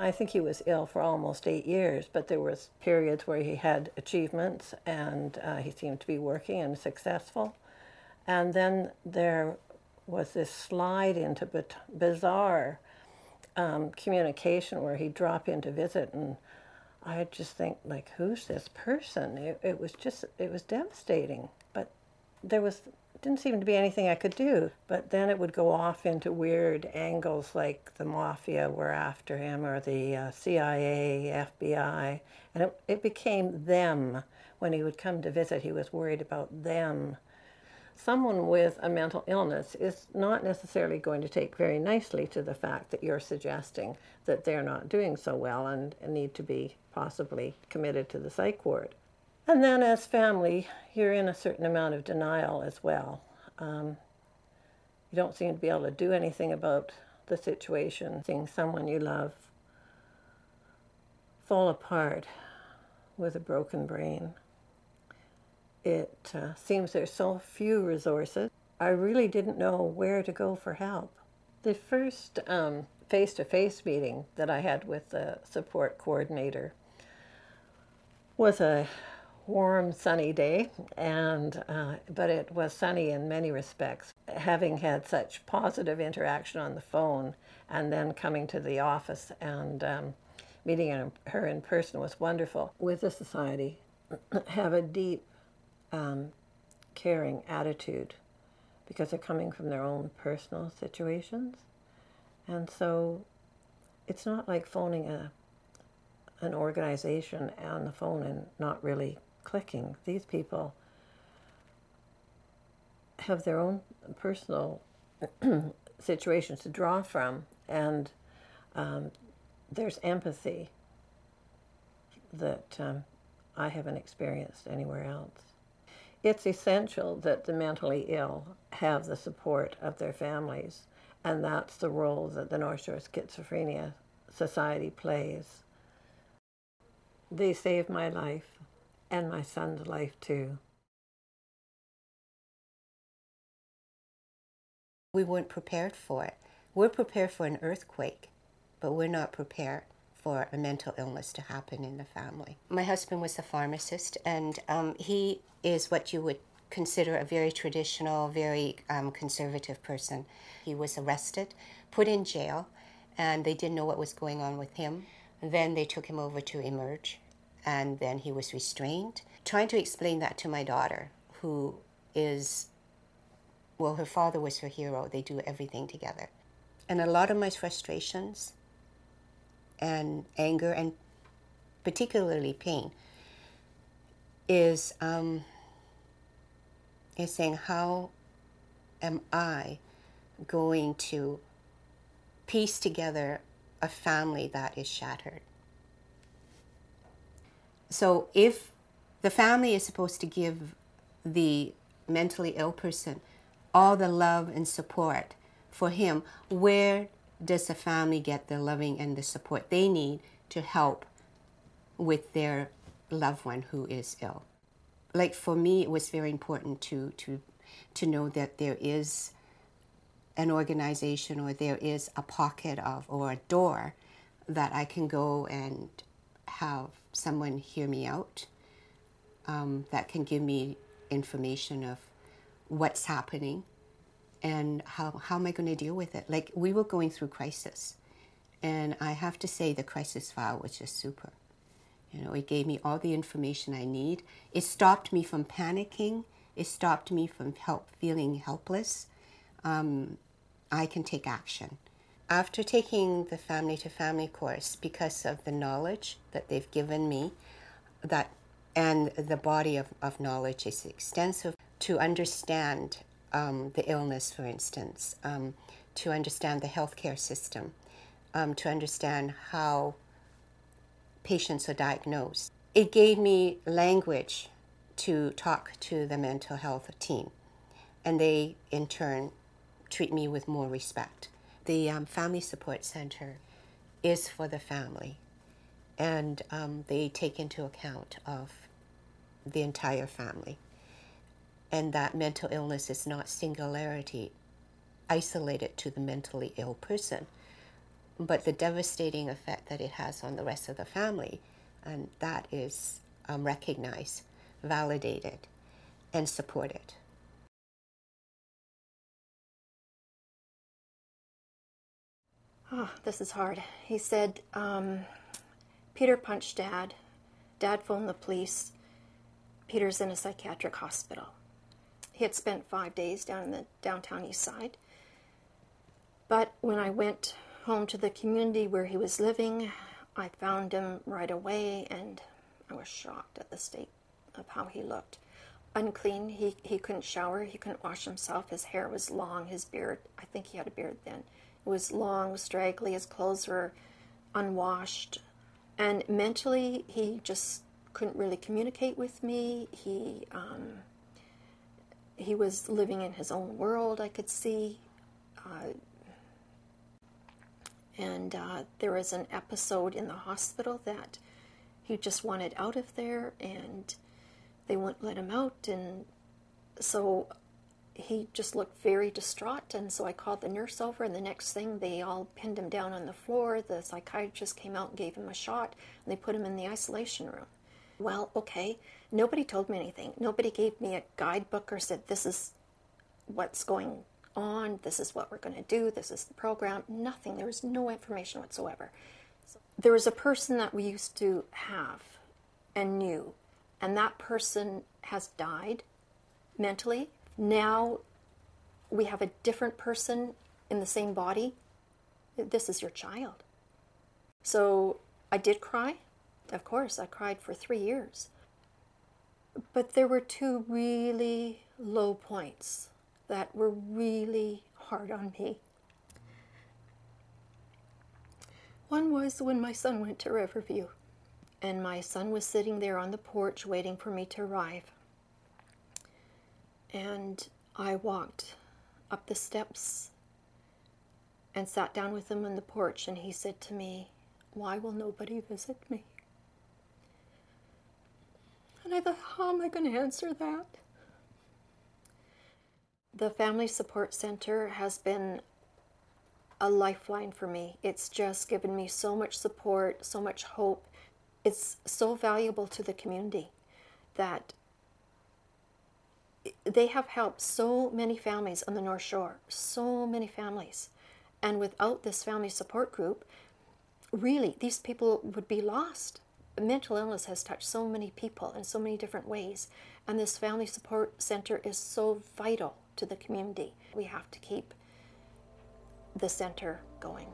I think he was ill for almost 8 years, but there was periods where he had achievements and he seemed to be working and successful. And then there was this slide into bizarre communication where he'd drop in to visit, and I'd just think, like, who's this person? It was devastating. But there didn't seem to be anything I could do. But then it would go off into weird angles, like the mafia were after him, or the CIA, FBI, and it became them. When he would come to visit, he was worried about them. Someone with a mental illness is not necessarily going to take very nicely to the fact that you're suggesting that they're not doing so well and need to be possibly committed to the psych ward. And then as family, you're in a certain amount of denial as well. You don't seem to be able to do anything about the situation. Seeing someone you love fall apart with a broken brain. It seems there's so few resources. I really didn't know where to go for help. The first face-to-face meeting that I had with the support coordinator was a warm, sunny day, but it was sunny in many respects. Having had such positive interaction on the phone and then coming to the office and meeting her in person was wonderful. With the society, have a deep caring attitude because they're coming from their own personal situations. And so it's not like phoning an organization on the phone and not really clicking. These people have their own personal situations to draw from, and there's empathy that I haven't experienced anywhere else. It's essential that the mentally ill have the support of their families, and that's the role that the North Shore Schizophrenia Society plays. They saved my life, and my son's life too. We weren't prepared for it. We're prepared for an earthquake, but we're not prepared for a mental illness to happen in the family. My husband was a pharmacist, and he is what you would consider a very traditional, very conservative person. He was arrested, put in jail, and they didn't know what was going on with him. Then they took him over to Emerge, and then he was restrained. Trying to explain that to my daughter, who is, well, her father was her hero. They do everything together. And a lot of my frustrations and anger, and particularly pain, is saying, how am I going to piece together a family that is shattered? So if the family is supposed to give the mentally ill person all the love and support for him, where does the family get the loving and the support they need to help with their loved one who is ill? Like, for me, it was very important to know that there is an organization, or there is a pocket of, or a door that I can go and have someone hear me out, that can give me information of what's happening and how am I going to deal with it. Like, we were going through crisis, and I have to say the crisis file was just super. You know, it gave me all the information I need. It stopped me from panicking. It stopped me from feeling helpless. I can take action. After taking the Family to Family course, because of the knowledge that they've given me, and the body of knowledge is extensive, to understand the illness, for instance, to understand the healthcare system, to understand how patients are diagnosed. It gave me language to talk to the mental health team, and they, in turn, treat me with more respect. The Family Support Center is for the family, and they take into account of the entire family, and that mental illness is not singularity isolated to the mentally ill person. but the devastating effect that it has on the rest of the family, and that is recognized, validated, and supported. Oh, this is hard. He said, Peter punched Dad. Dad phoned the police. Peter's in a psychiatric hospital. He had spent 5 days down in the downtown east side. But when I went home to the community where he was living, I found him right away, and I was shocked at the state of how he looked. Unclean. He couldn't shower. He couldn't wash himself. His hair was long. His beard, I think he had a beard then. It was long, straggly. His clothes were unwashed. And mentally, he just couldn't really communicate with me. He was living in his own world, I could see. And there was an episode in the hospital that he just wanted out of there, and they wouldn't let him out. And so he just looked very distraught, and so I called the nurse over, and the next thing they all pinned him down on the floor. The psychiatrist came out and gave him a shot, and they put him in the isolation room. Well, okay, nobody told me anything. Nobody gave me a guidebook or said, this is what's going on, this is what we're going to do, this is the program. Nothing. There was no information whatsoever. So there was a person that we used to have and knew, and that person has died mentally. Now we have a different person in the same body. This is your child. So I did cry. Of course, I cried for 3 years. But there were 2 really low points that were really hard on me. One was when my son went to Riverview, and my son was sitting there on the porch waiting for me to arrive. And I walked up the steps and sat down with him on the porch, and he said to me, "Why will nobody visit me?" And I thought, how am I going to answer that? The Family Support Center has been a lifeline for me. It's just given me so much support, so much hope. It's so valuable to the community that they have helped so many families on the North Shore, so many families. And without this family support group, really, these people would be lost. Mental illness has touched so many people in so many different ways, and this family support center is so vital to the community. We have to keep the center going.